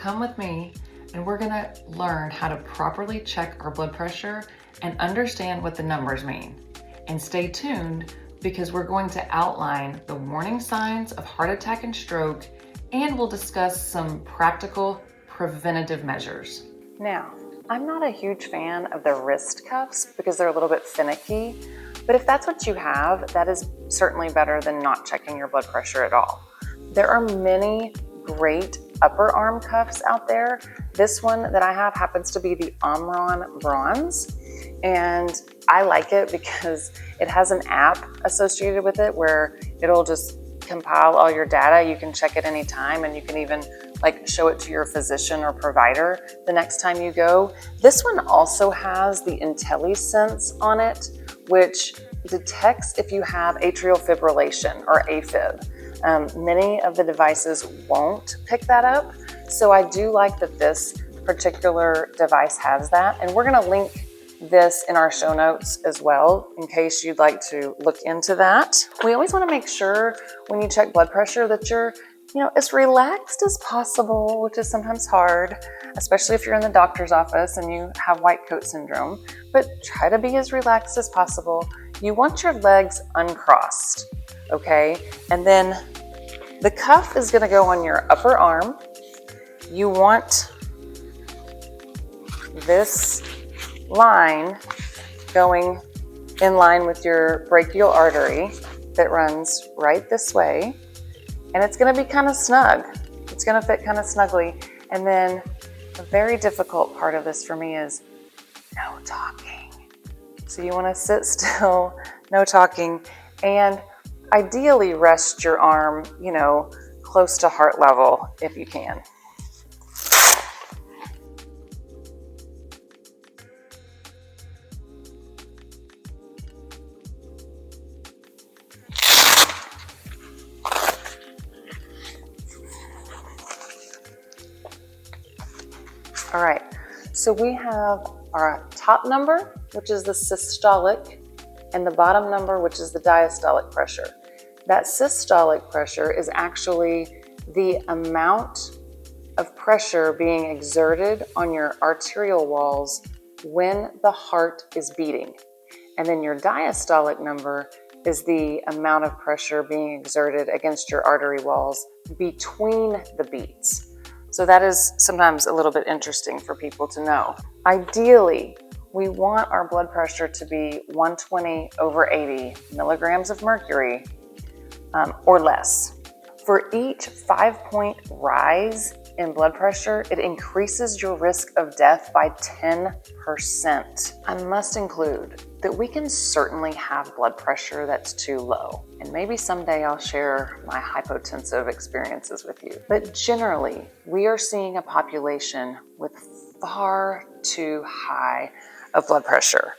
come with me and we're gonna learn how to properly check our blood pressure and understand what the numbers mean. And stay tuned because we're going to outline the warning signs of heart attack and stroke, and we'll discuss some practical preventative measures. Now, I'm not a huge fan of the wrist cuffs because they're a little bit finicky, but if that's what you have, that is certainly better than not checking your blood pressure at all. There are many great upper arm cuffs out there. This one that I have happens to be the Omron Bronze, and I like it because it has an app associated with it where it'll just compile all your data. You can check it anytime, and you can even show it to your physician or provider the next time you go. This one also has the IntelliSense on it, which detects if you have atrial fibrillation or AFib. Many of the devices won't pick that up, so I do like that this particular device has that, and we're going to link this in our show notes as well in case you'd like to look into that. We always want to make sure when you check blood pressure that you're as relaxed as possible, which is sometimes hard, especially if you're in the doctor's office and you have white coat syndrome, but try to be as relaxed as possible. You want your legs uncrossed, okay? And then the cuff is going to go on your upper arm. You want this line going in line with your brachial artery that runs right this way. And it's going to be kind of snug. It's going to fit kind of snugly. And then the very difficult part of this for me is no talking. So you want to sit still, no talking, and ideally rest your arm, close to heart level if you can. All right, so we have our top number, which is the systolic, and the bottom number, which is the diastolic pressure. That systolic pressure is actually the amount of pressure being exerted on your arterial walls when the heart is beating. And then your diastolic number is the amount of pressure being exerted against your artery walls between the beats. So that is sometimes a little bit interesting for people to know. Ideally, we want our blood pressure to be 120/80 milligrams of mercury or less. For each 5-point rise in blood pressure, it increases your risk of death by 10%. I must include that we can certainly have blood pressure that's too low. And maybe someday I'll share my hypotensive experiences with you. But generally, we are seeing a population with far too high of blood pressure.